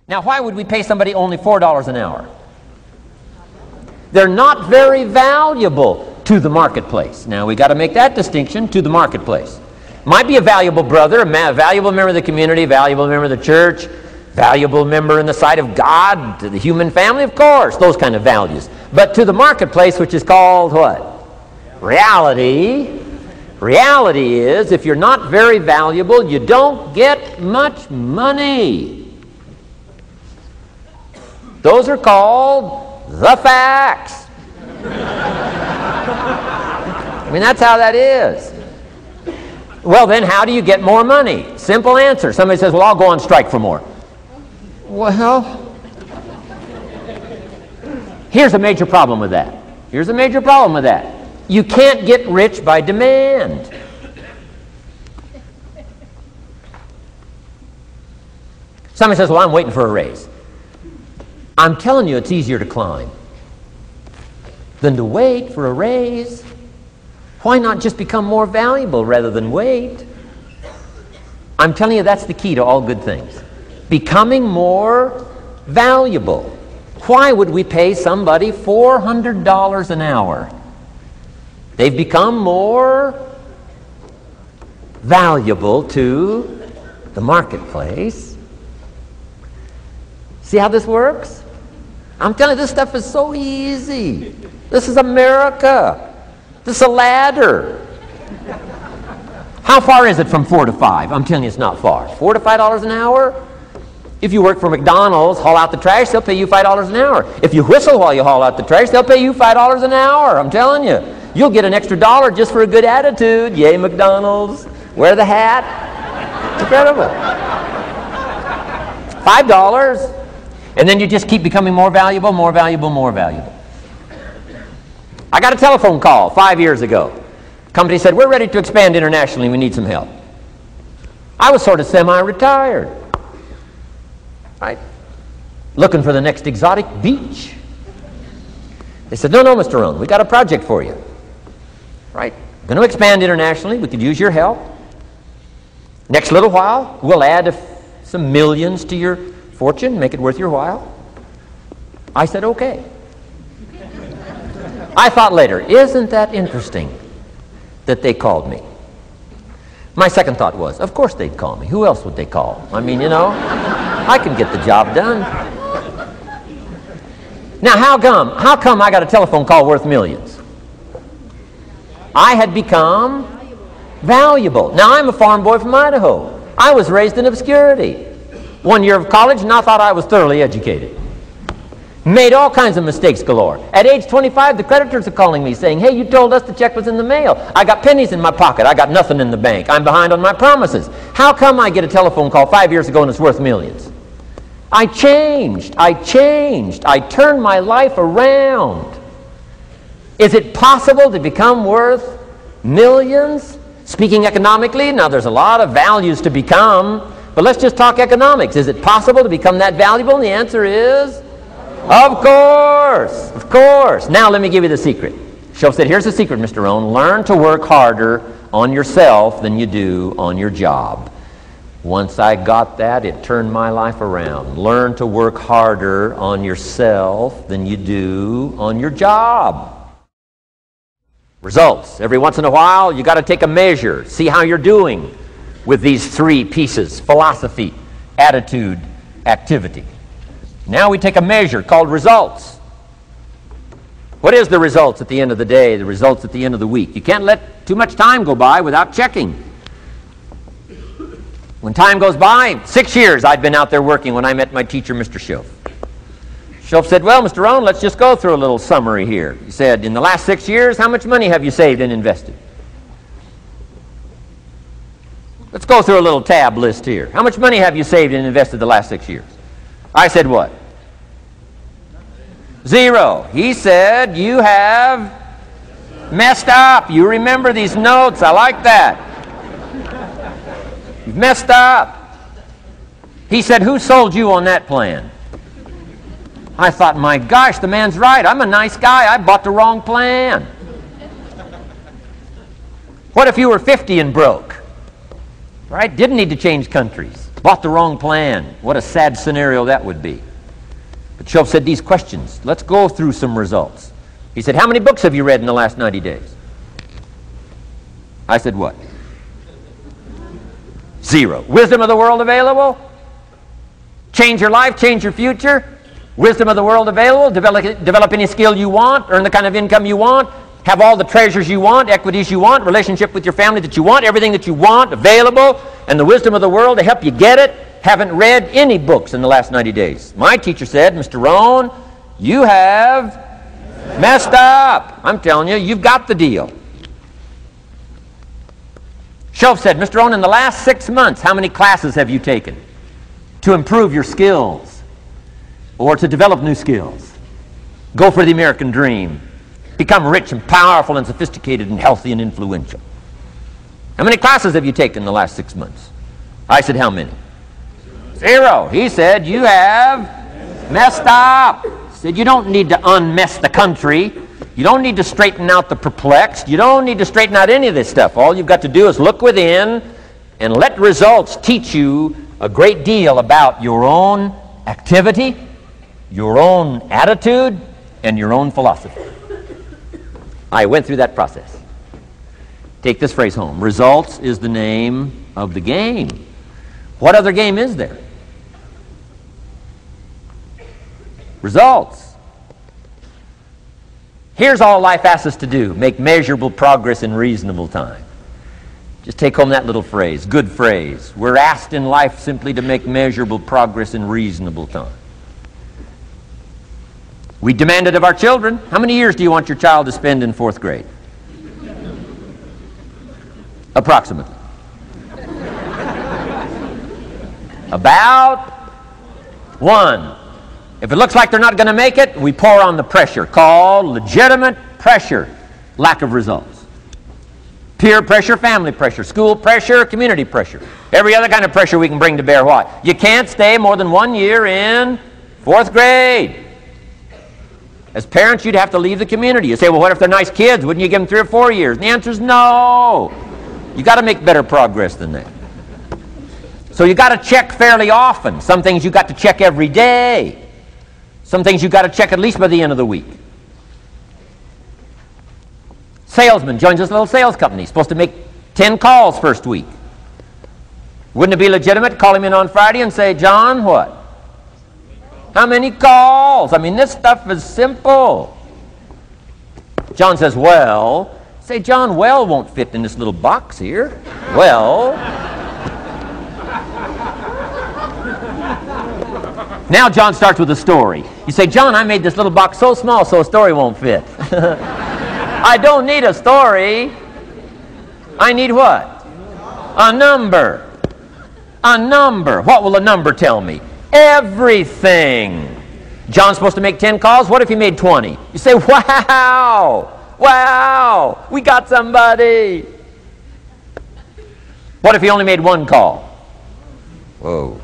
Now, why would we pay somebody only $4 an hour? They're not very valuable to the marketplace. Now, we got to make that distinction, to the marketplace. Might be a valuable brother, a valuable member of the community, valuable member of the church, valuable member in the sight of God, to the human family, of course, those kind of values. But to the marketplace, which is called what? Reality. Reality is, if you're not very valuable, you don't get much money. Those are called the facts. I mean, that's how that is. Well, then how do you get more money? Simple answer. Somebody says, well, I'll go on strike for more. Well, here's a major problem with that. Here's a major problem with that. You can't get rich by demand. Somebody says, well, I'm waiting for a raise. I'm telling you, it's easier to climb than to wait for a raise. Why not just become more valuable rather than wait? I'm telling you, that's the key to all good things. Becoming more valuable. Why would we pay somebody $400 an hour? They've become more valuable to the marketplace. See how this works? I'm telling you, this stuff is so easy. This is America. This is a ladder. How far is it from 4 to 5? I'm telling you, it's not far. $4 to $5 an hour? If you work for McDonald's, haul out the trash, they'll pay you $5 an hour. If you whistle while you haul out the trash, they'll pay you $5 an hour. I'm telling you. You'll get an extra $1 just for a good attitude. Yay, McDonald's. Wear the hat. It's incredible. $5. And then you just keep becoming more valuable, more valuable, more valuable. I got a telephone call 5 years ago. Company said, we're ready to expand internationally. We need some help. I was sort of semi-retired. Right? Looking for the next exotic beach. They said, no, Mr. Rohn, we got a project for you. Right? Going to expand internationally. We could use your help. Next little while, we'll add some millions to your fortune, make it worth your while. I said, okay. I thought later, isn't that interesting that they called me? My second thought was, of course they'd call me. Who else would they call? I mean, you know, I can get the job done. Now, how come I got a telephone call worth millions? I had become valuable. Now, I'm a farm boy from Idaho. I was raised in obscurity. 1 year of college, and I thought I was thoroughly educated. Made all kinds of mistakes galore. At age 25, the creditors are calling me saying, hey, you told us the check was in the mail. I got pennies in my pocket. I got nothing in the bank. I'm behind on my promises. How come I get a telephone call 5 years ago and it's worth millions? I changed. I turned my life around. Is it possible to become worth millions? Speaking economically, now there's a lot of values to become, but let's just talk economics. Is it possible to become that valuable? And the answer is, of course, of course. Now let me give you the secret. Shoaff said, here's the secret, Mr. Rohn. Learn to work harder on yourself than you do on your job. Once I got that, it turned my life around. Learn to work harder on yourself than you do on your job. Results. Every once in a while, you got to take a measure. See how you're doing with these three pieces: philosophy, attitude, activity. Now we take a measure called results. What is the results at the end of the day, the results at the end of the week? You can't let too much time go by without checking. When time goes by, 6 years I'd been out there working when I met my teacher, Mr. Shoaff. Shoaff said, well, Mr. Rohn, let's just go through a little summary here. He said, in the last 6 years, how much money have you saved and invested? Let's go through a little tab list here. How much money have you saved and invested the last 6 years? I said, what? 0. He said, you have messed up. You remember these notes. I like that. You've messed up. He said, who sold you on that plan? I thought, my gosh, the man's right. I'm a nice guy. I bought the wrong plan. What if you were 50 and broke? Right? Didn't need to change countries. Bought the wrong plan. What a sad scenario that would be. But Shoaff said these questions. Let's go through some results. He said, how many books have you read in the last 90 days? I said, what? 0. Wisdom of the world available? Change your life, change your future? Wisdom of the world available? Develop any skill you want, earn the kind of income you want, have all the treasures you want, equities you want, relationship with your family that you want, everything that you want available, and the wisdom of the world to help you get it. Haven't read any books in the last 90 days. My teacher said, Mr. Rohn, you have messed up. I'm telling you, you've got the deal. Shoaff said, Mr. Rohn, in the last 6 months, how many classes have you taken to improve your skills or to develop new skills? Go for the American dream. Become rich and powerful and sophisticated and healthy and influential. How many classes have you taken in the last 6 months? I said, how many? 0. He said, you have messed up. He said, you don't need to unmess the country. You don't need to straighten out the perplexed. You don't need to straighten out any of this stuff. All you've got to do is look within and let results teach you a great deal about your own activity, your own attitude, and your own philosophy. I went through that process. Take this phrase home. Results is the name of the game. What other game is there? Results. Here's all life asks us to do. Make measurable progress in reasonable time. Just take home that little phrase. Good phrase. We're asked in life simply to make measurable progress in reasonable time. We demand it of our children. How many years do you want your child to spend in 4th grade? Approximately. About 1. If it looks like they're not going to make it, we pour on the pressure, called legitimate pressure, lack of results. Peer pressure, family pressure, school pressure, community pressure. Every other kind of pressure we can bring to bear what? You can't stay more than 1 year in 4th grade. As parents, you'd have to leave the community. You say, well, what if they're nice kids? Wouldn't you give them 3 or 4 years? And the answer is no. You got to make better progress than that. So you got to check fairly often. Some things you got to check every day. Some things you got to check at least by the end of the week. Salesman joins this little sales company. He's supposed to make 10 calls first week. Wouldn't it be legitimate to call him in on Friday and say, John, what? How many calls? I mean, this stuff is simple. John says, well. Say, John, well won't fit in this little box here. Well. Now John starts with a story. You say, John, I made this little box so small so a story won't fit. I don't need a story. I need what? A number. A number. What will a number tell me? Everything. John's supposed to make 10 calls. What if he made 20? You say, wow. Wow. We got somebody. What if he only made 1 call? Whoa.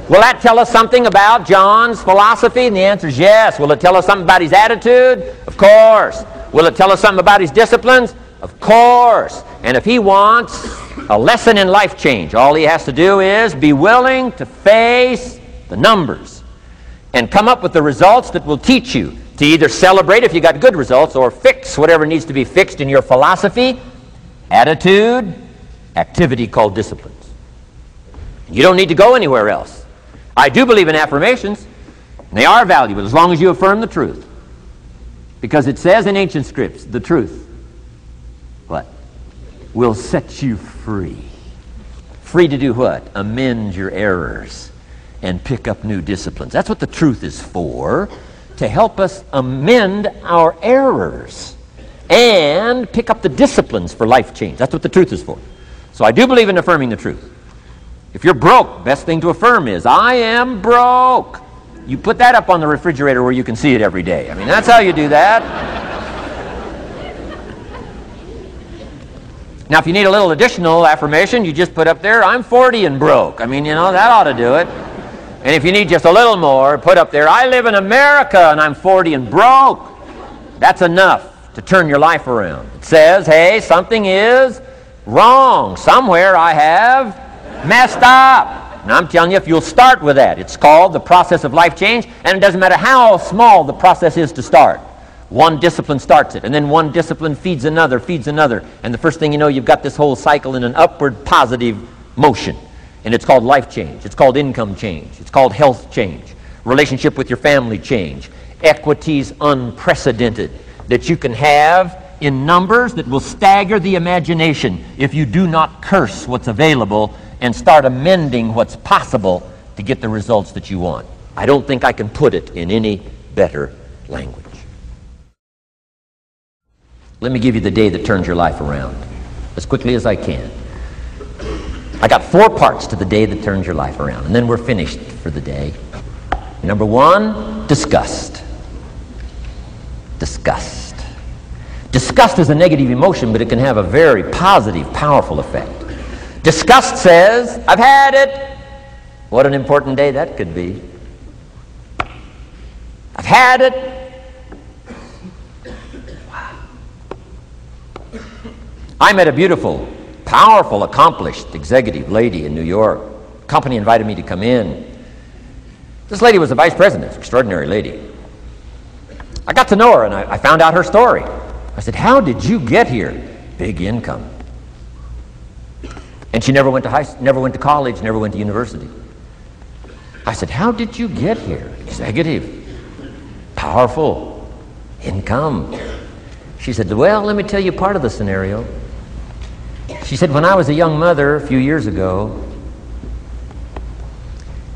Will that tell us something about John's philosophy? And the answer is yes. Will it tell us something about his attitude? Of course. Will it tell us something about his disciplines? Of course. And if he wants a lesson in life change, all he has to do is be willing to face the numbers and come up with the results that will teach you to either celebrate if you got good results or fix whatever needs to be fixed in your philosophy, attitude, activity called disciplines. You don't need to go anywhere else. I do believe in affirmations. They are valuable as long as you affirm the truth. Because it says in ancient scripts, the truth, what? Will set you free. Free to do what? Amend your errors and pick up new disciplines. That's what the truth is for, to help us amend our errors and pick up the disciplines for life change. That's what the truth is for. So I do believe in affirming the truth. If you're broke, best thing to affirm is, I am broke. You put that up on the refrigerator where you can see it every day. I mean, that's how you do that. Now, if you need a little additional affirmation, you just put up there, I'm 40 and broke. I mean, you know, that ought to do it. And if you need just a little more, put up there, I live in America and I'm 40 and broke. That's enough to turn your life around. It says, hey, something is Wrong. Somewhere I have messed up. And I'm telling you, if you'll start with that, it's called the process of life change, and it doesn't matter how small the process is to start. One discipline starts it, and then one discipline feeds another, and the first thing you know, you've got this whole cycle in an upward positive motion. And it's called life change. It's called income change. It's called health change. Relationship with your family change. Equities unprecedented that you can have in numbers that will stagger the imagination if you do not curse what's available and start amending what's possible to get the results that you want. I don't think I can put it in any better language. Let me give you the day that turns your life around as quickly as I can. I got 4 parts to the day that turns your life around, and then we're finished for the day. Number 1, disgust. Disgust. Disgust is a negative emotion, but it can have a very positive, powerful effect. Disgust says, I've had it. What an important day that could be. I've had it. Wow. I met a beautiful, powerful, accomplished executive lady in New York. The company invited me to come in. This lady was a vice president, extraordinary lady. I got to know her, and I found out her story. I said, how did you get here? Big income. And she never went to college, never went to university. I said, how did you get here? Executive, powerful, income. She said, well, let me tell you part of the scenario. She said, when I was a young mother a few years ago,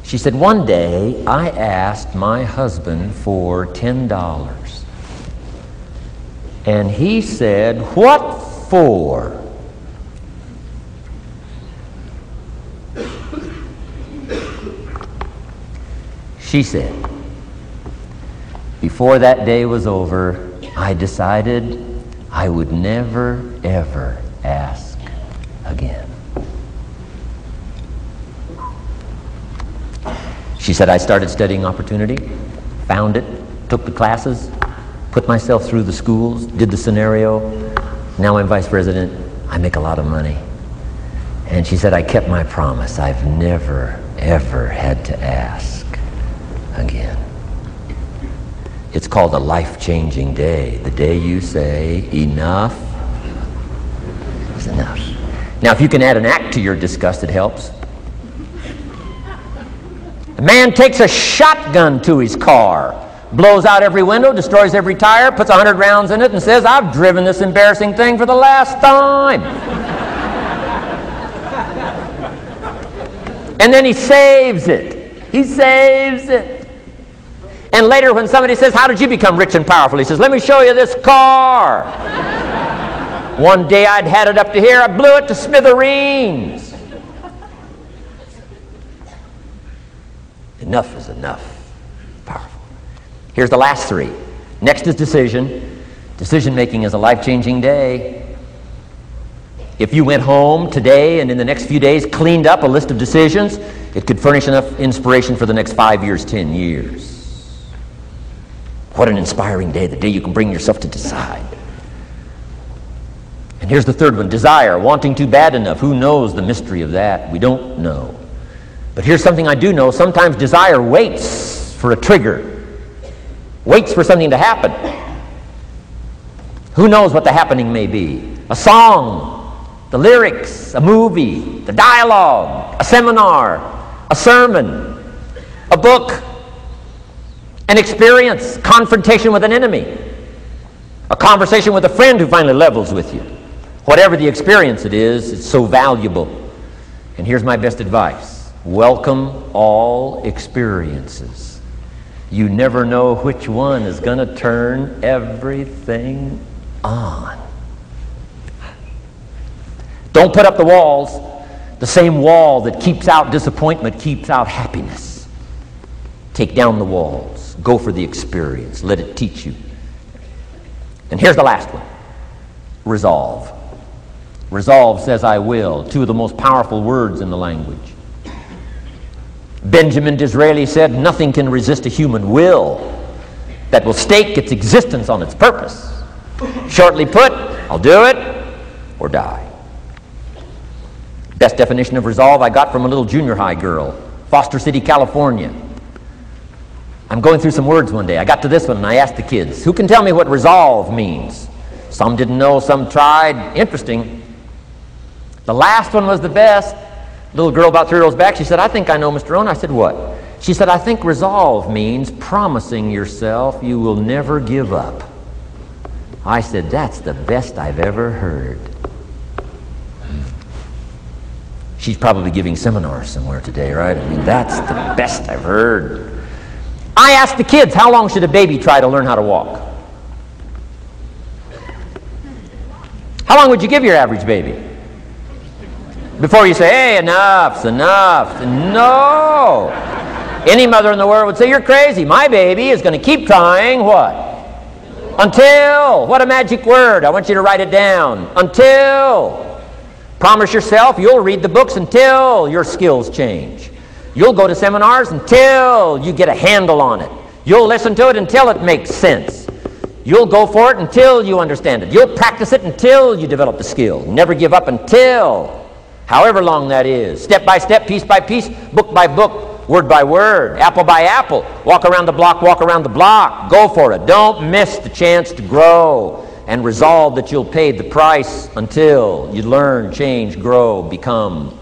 she said, one day I asked my husband for $10. And he said, what for? She said, before that day was over, I decided I would never, ever ask again. She said, I started studying opportunity, found it, took the classes, put myself through the schools, did the scenario. Now I'm vice president. I make a lot of money. And she said, I kept my promise. I've never, ever had to ask again. It's called a life-changing day. The day you say, enough is enough. Now, if you can add an act to your disgust, it helps. A man takes a shotgun to his car, blows out every window, destroys every tire, puts 100 rounds in it, and says, I've driven this embarrassing thing for the last time. And then he saves it. He saves it. And later when somebody says, how did you become rich and powerful? He says, let me show you this car. One day I'd had it up to here, I blew it to smithereens. Enough is enough. Powerful. Here's the last 3. Next is decision. Decision making is a life-changing day. If you went home today and in the next few days cleaned up a list of decisions, it could furnish enough inspiration for the next 5 years, 10 years. What an inspiring day, the day you can bring yourself to decide. And here's the 3rd one, desire, wanting too bad enough. Who knows the mystery of that? We don't know. But here's something I do know. Sometimes desire waits for a trigger, waits for something to happen. Who knows what the happening may be? A song, the lyrics, a movie, the dialogue, a seminar, a sermon, a book, an experience, confrontation with an enemy, a conversation with a friend who finally levels with you. Whatever the experience it is, it's so valuable. And here's my best advice. Welcome all experiences. You never know which one is going to turn everything on. Don't put up the walls. The same wall that keeps out disappointment keeps out happiness. Take down the walls. Go for the experience. Let it teach you. And here's the last one. Resolve. Resolve says I will. 2 of the most powerful words in the language. Benjamin Disraeli said, nothing can resist a human will that will stake its existence on its purpose. Shortly put, I'll do it or die. Best definition of resolve I got from a little junior high girl, Foster City, California. I'm going through some words one day. I got to this one and I asked the kids, who can tell me what resolve means? Some didn't know, some tried. Interesting. The last one was the best. Little girl about 3 rows back, she said, I think I know, Mr. Rohn. I said, what? She said, I think resolve means promising yourself you will never give up. I said, that's the best I've ever heard. She's probably giving seminars somewhere today, right? I mean, that's the best I've heard. I asked the kids, how long should a baby try to learn how to walk? How long would you give your average baby? Before you say, hey, enough's enough. No. Any mother in the world would say, you're crazy. My baby is going to keep trying what? Until. What a magic word. I want you to write it down. Until. Promise yourself you'll read the books until your skills change. You'll go to seminars until you get a handle on it. You'll listen to it until it makes sense. You'll go for it until you understand it. You'll practice it until you develop the skill. Never give up until, however long that is. Step by step, piece by piece, book by book, word by word, apple by apple. Walk around the block, walk around the block. Go for it. Don't miss the chance to grow. And resolve that you'll pay the price until you learn, change, grow, become.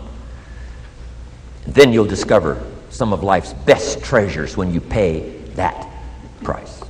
Then you'll discover some of life's best treasures when you pay that price.